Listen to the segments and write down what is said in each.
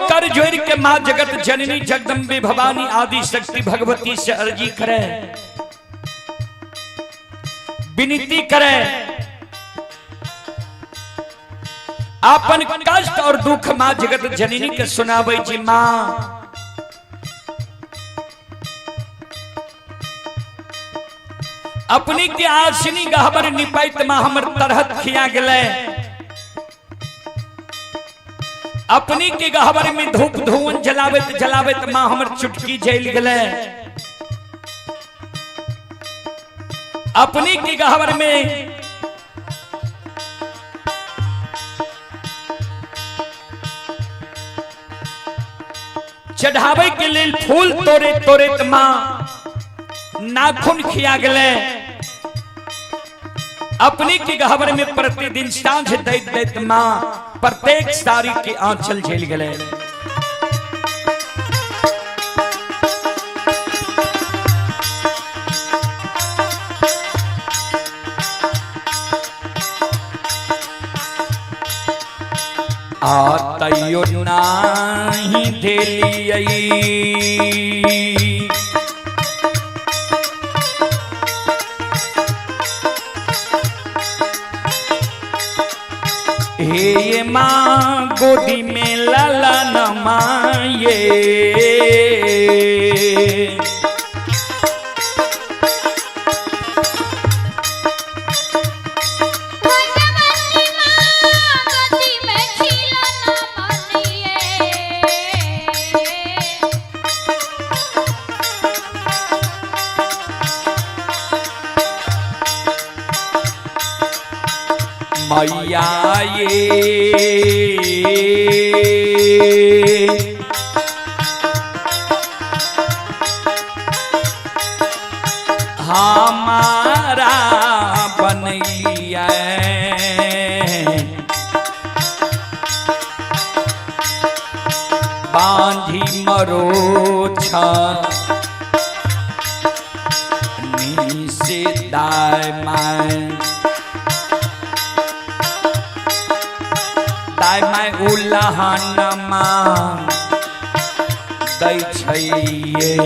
कर जोर के मां जगत जननी जगदम्बे भवानी आदि शक्ति भगवती से अर्जी करे, विनती करे, आपन कष्ट और दुख मां जगत जननी के सुनावे जी। मां अपनी के आसिनी गहबर निपाइत मां हमर तरहत खिया गले, अपनी के गहबर में धूप धुवन जलावत जलावत मां हमर चुटकी जल गले, अपनी के गहबर में चढ़ावे के लिए फूल तोरे तोरे मां नाखून खिया गले, अपनी की गहबर में प्रतिदिन सांझ दैत दैत मां प्रत्येक सारी के आंचल झेल गले। आतयो नाही देलियई हे मां गोदी में लाला न माये, मैया ये हमारा बनैया बांधी मरोछा नीसे दाय माय दाय माय उल्लाहन मां दै छैये।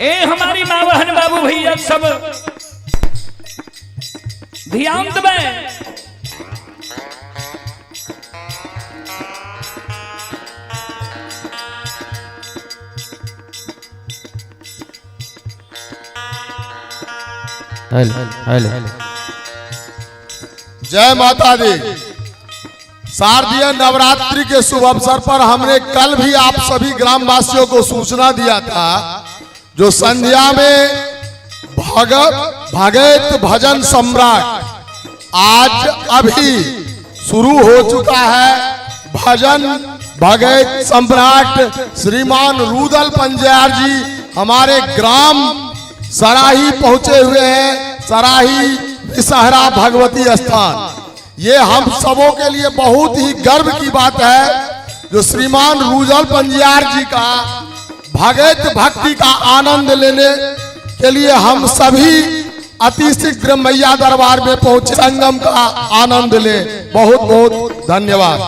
ए हमारी माँ बहन बाबू भैया सब ध्यान देवे। जय माता दी। शारदीय नवरात्रि के शुभ अवसर पर हमने कल भी आप सभी ग्रामवासियों को सूचना दिया था, जो संध्या में भगत भजन सम्राट आज अभी शुरू हो चुका है। भजन भगत सम्राट श्रीमान रुदल पंजार जी हमारे ग्राम सराही पहुंचे हुए हैं। सराही विषहरा भगवती स्थान, ये हम सबों के लिए बहुत ही गर्व की बात है, जो श्रीमान रुदल पंजार जी का भगत भक्ति का आनंद लेने के लिए हम सभी अति शीघ्र मैया दरबार में पहुंचे, संगम का आनंद ले। बहुत बहुत धन्यवाद।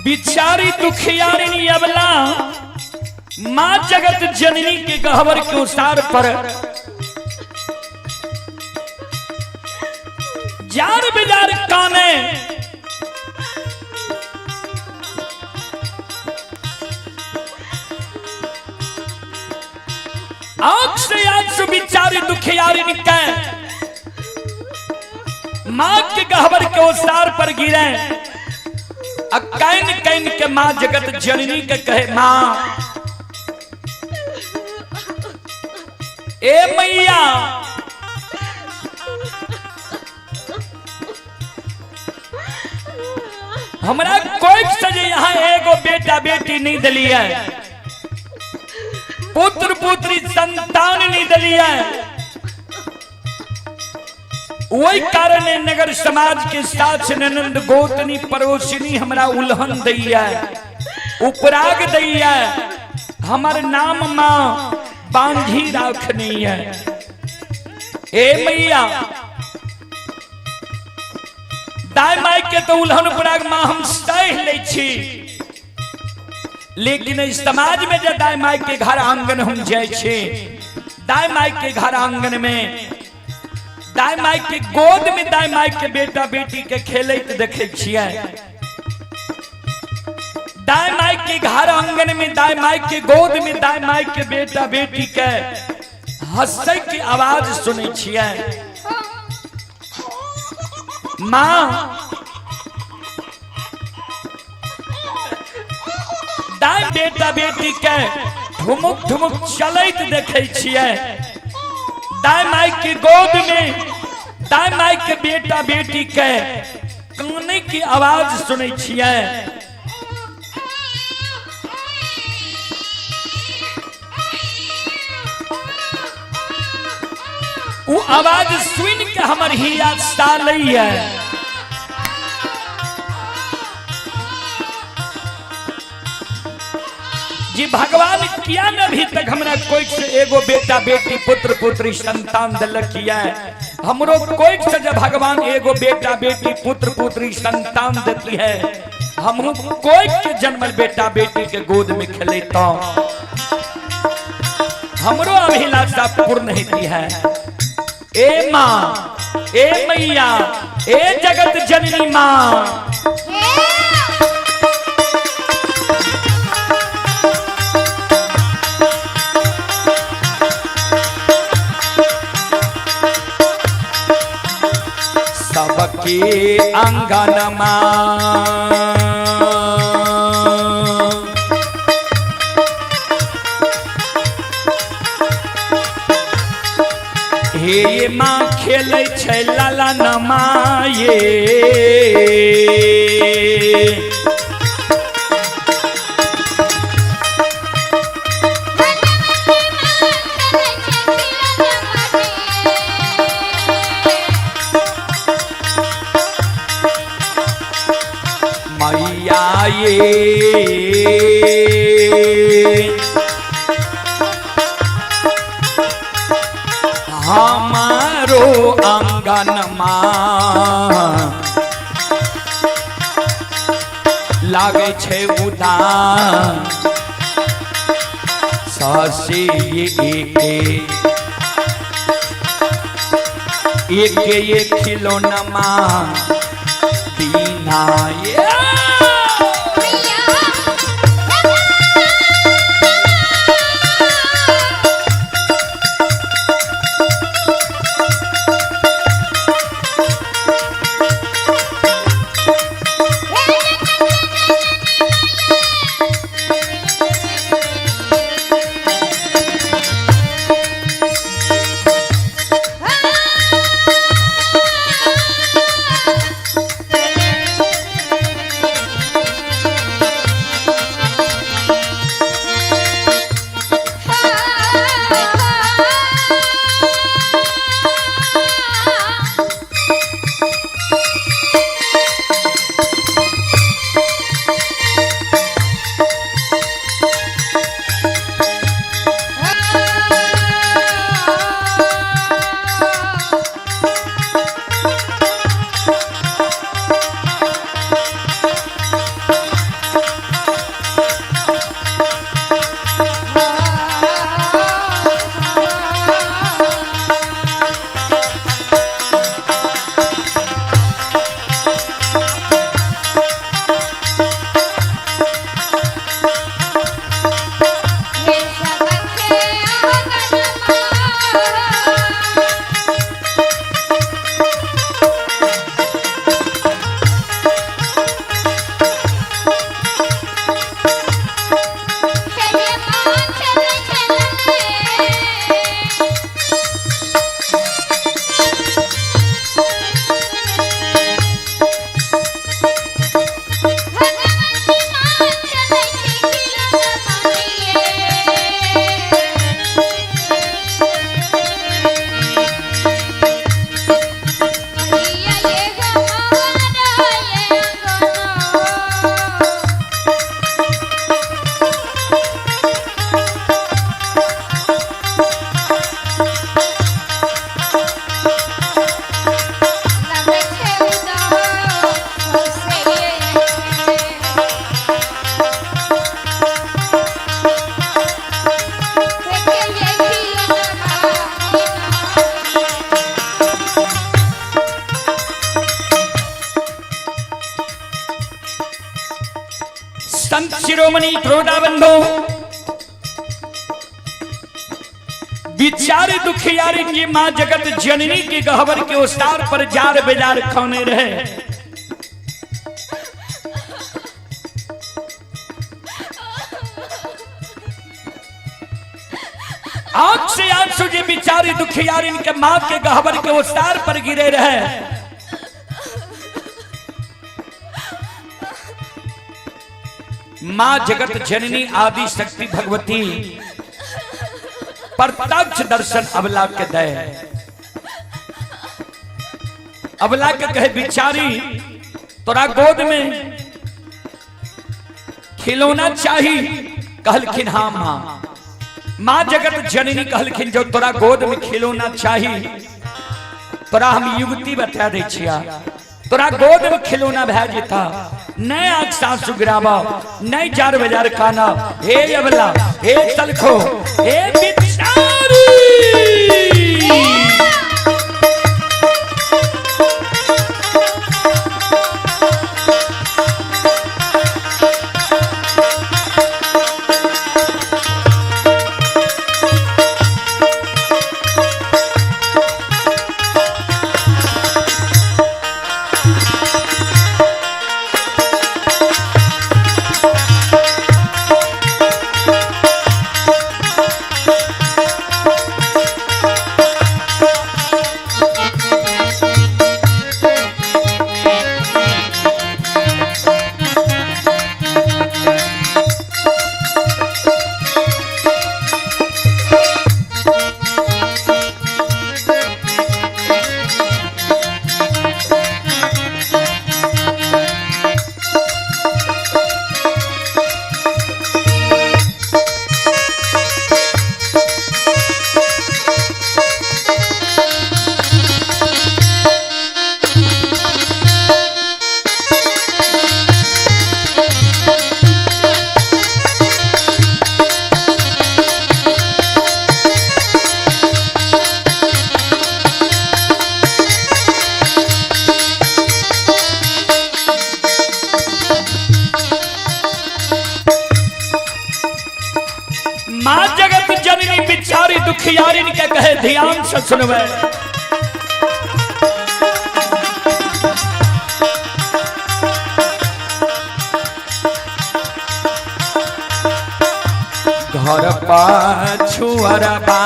बिचारी दुखियारिनी अबला मां जगत जननी के गहवर के उसार पर जार बिजार काने आंख से आंसू बिचारी दुखियारिनी के मां के गहवर के उसार पर गिरे। कैन कैन के मां जगत जननी के कहे, मां ए मैया हमरा कोई सजे यहाँ एगो बेटा बेटी नहीं दली है, पुत्र पुत्री संतान नहीं दली है। वही कारण नगर समाज के साथ ननंद गोतनी पड़ोसिनी हमरा उल्हन दैया, उपराग दैया, हमार नाम मां बांझी राखनी है। ए मैया दाई माई के तो उल्हन उपराग मां हम सह ले छी, लेकिन इस समाज में जब दाई माई के घर आंगन हम जाए छे, दाई माई के घर आंगन में दाई माई के गोद में दाई माई के बेटा बेटी के खेलत देखे छिए। दाई माई के घर आंगन में दाई माई के गोद में दाई माई के बेटा बेटी के हंसै की आवाज सुने छिए। मां दाई बेटा बेटी के ठुमुक ठुमुक चलत देखे छिए। दाई माई के गोद में दाई माई के बेटा बेटी के काने की आवाज सुने छिए। वो आवाज सुन के हमर हिया सालई है। कि भगवान किया न अभी तक हमरा कोई से एगो बेटा बेटी पुत्र पुत्री संतान दिलक है। हमरो कोई से जब भगवान एगो बेटा बेटी पुत्र पुत्री संतान देती है, हम कोई के जन्मल बेटा बेटी के गोद में खेले तो हमरो अभिलाषा पूर्ण होती है। ए माँ, ए मैया, ए जगत जननी माँ, सबके आंगन माँ हे माँ खेलै छै लाला नमा ये मैया ये हमारो आंगन माँ लागे छे उदान सासे एक खिलौना माँ दीना ये संत शिरोमणि प्रोडाबंधो बिचारे दुखियारी की माँ जगत जननी की गहवर के उस्तार पर जार बेजार खौने रहे। आंख से आंसू जी बिचारी दुखियारी के माँ के गहवर के उस्तार पर गिरे रहे। माँ जगत जननी आदि शक्ति भगवती प्रत्यक्ष दर्शन अबला के दे। अबला के कहे बिचारी तोरा गोद में खिलौना चाहिए कहलखिन हाँ माँ। माँ जगत जननी कहलखिन जो तोरा गोद में खिलौना चाहिए तोरा हम युक्ति बता दे छिया। तोरा गोद में खिलौना भै जेता नहीं आँख सासु गिरावा नहीं जार बाजार खाना। हे अबला हे तलखो हे बिचारी माँ जगत जननी बिचारी दुखियारी के कहे ध्यान से सुनवे। घर पाछुअरबा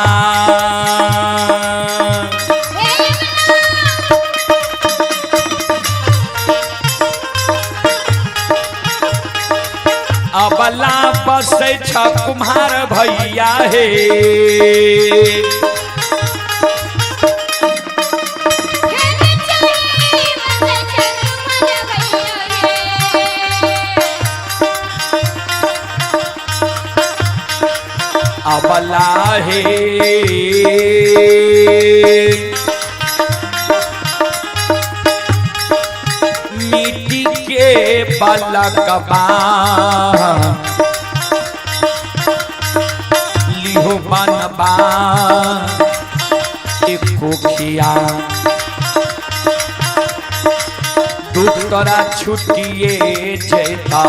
अबला बसे छ कुम्हार भैया हे अबला हे मिट्टी के बालकबा लिहो बनबा एक कोखिया दुख तोरा छुटिए जेता।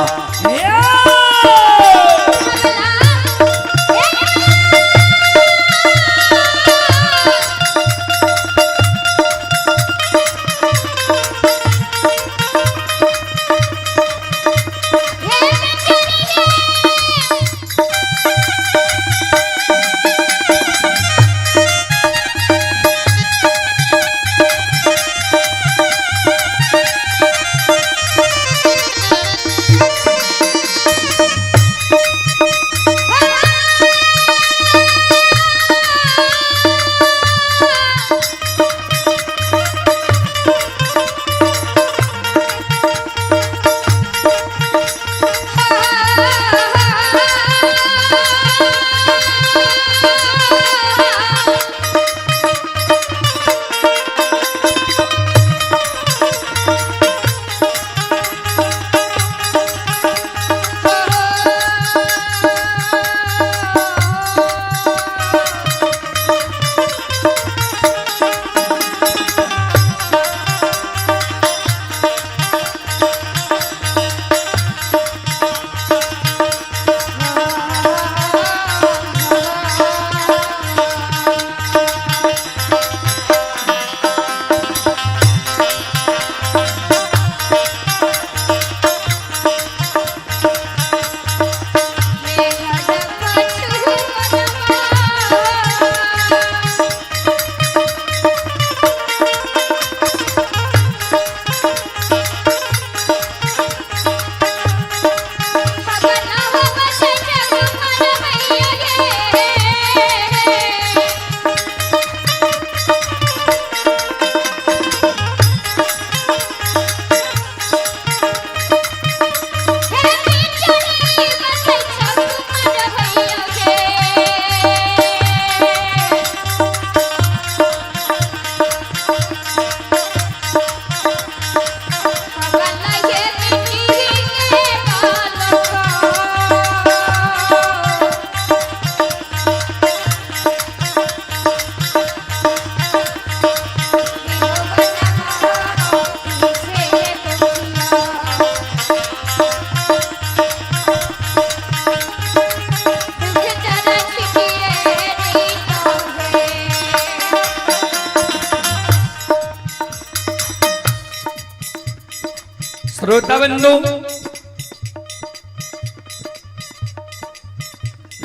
श्रोता बंधु,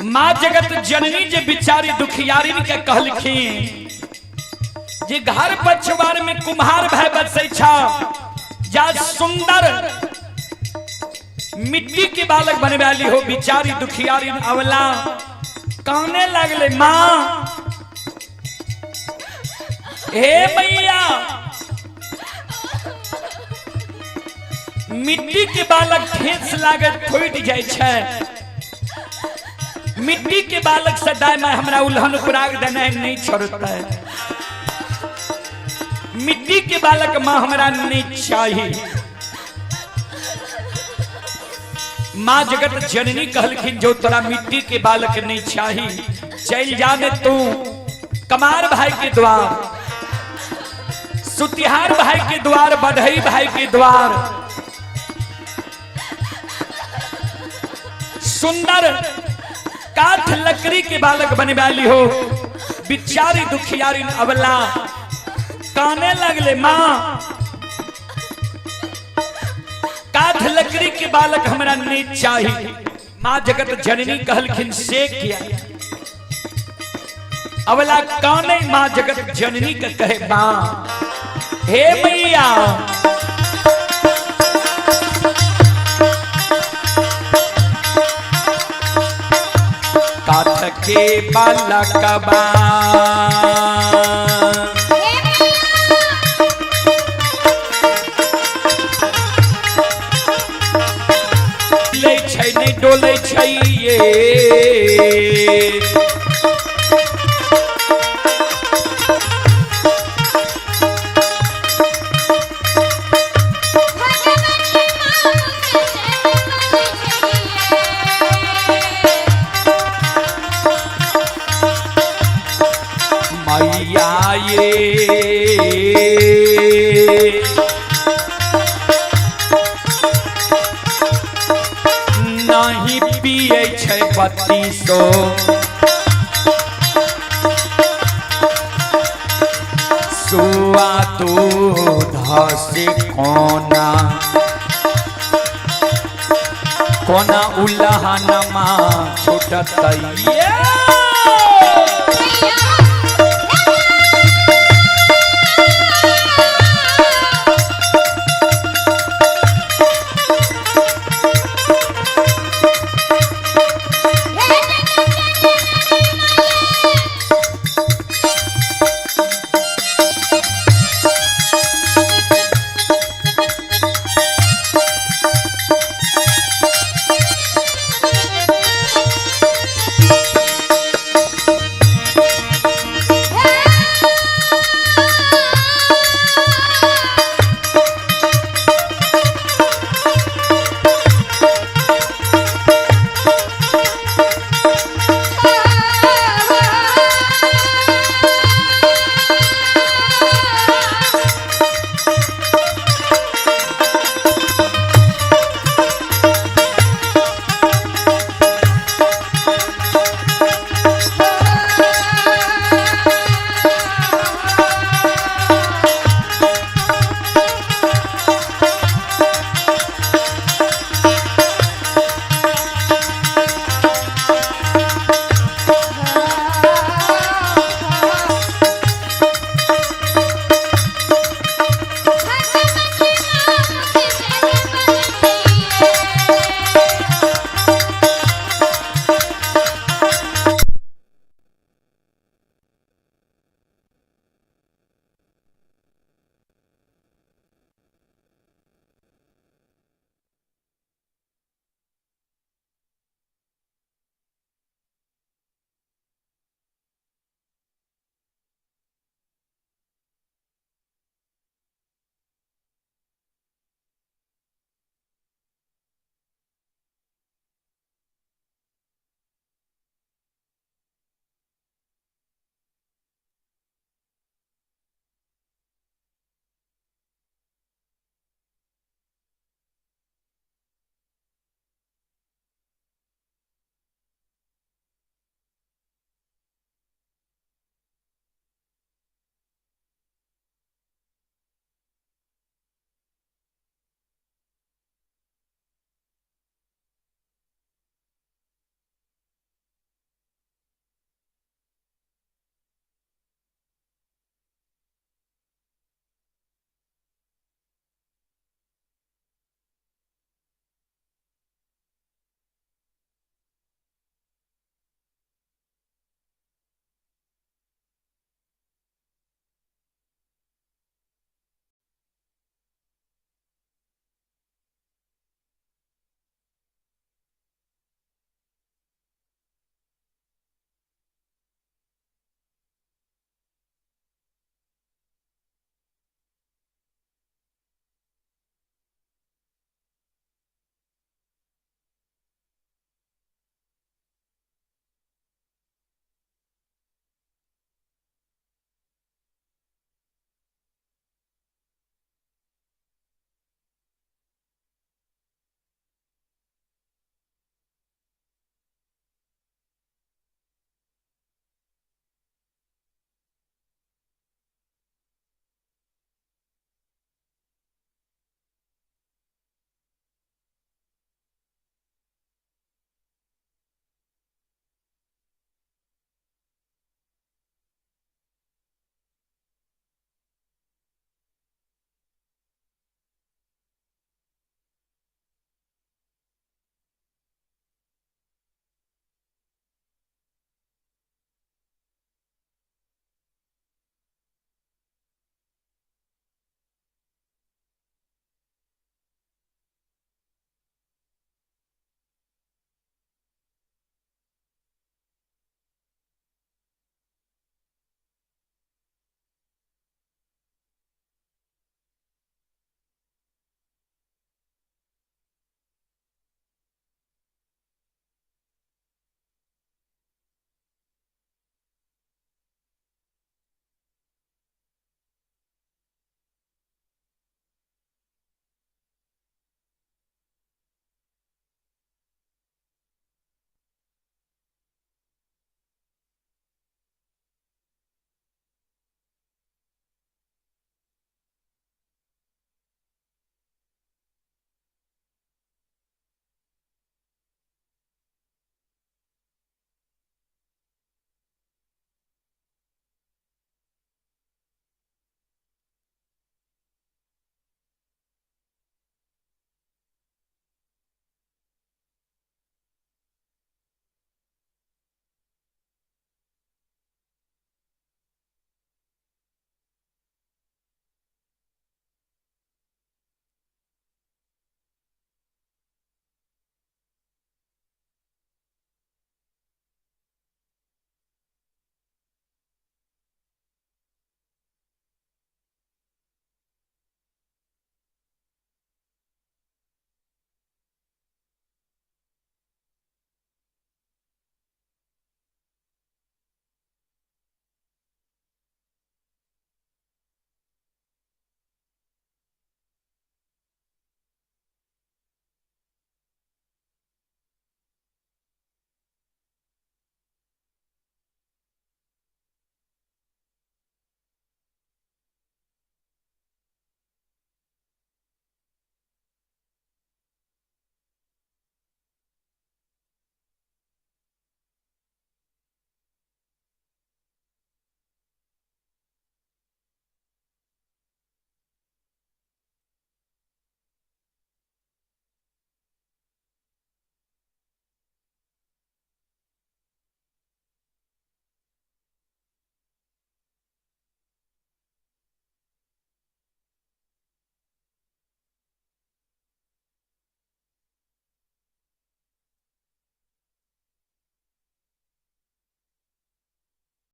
माँ जगत जननी जे बिचारी दुखियारी के कहलखिन जे घर पछवार में कुम्हार भय बसै छा, जा सुंदर मिट्टी के बालक बने वाली हो। बिचारी दुखियारी अवला कहने लगले, माँ हे मैया, मिट्टी के बालक ठेस लागत फूट जाय छै, मिट्टी के बालक से दाय में हमरा उल्हन उपराग देना नहीं छोड़ता है, मिट्टी के बालक माँ हमरा नहीं चाहिए। माँ जगत जननी कहलखिन जो तोरा मिट्टी के बालक नहीं चाहिए, चल जाने तू कमार भाई के द्वार, सुतिहार भाई के द्वार, बढ़ई भाई के द्वार, सुंदर काठ लकड़ी के बालक बने वाली हो। बिचारी दुखियारी अवला काने लगले, माँ काठ लकड़ी के बालक हमरा नहीं चाहिए। माँ जगत जननी कहलखिन से किया अवला काने माँ जगत जननी का कहे, माँ हे मैया, काठ के बालक बा नहीं डोले चाहिए, मैया ये नहीं पिए छै 3200, सुआ दूध से कोना कोना उल्हन माँ छूटत।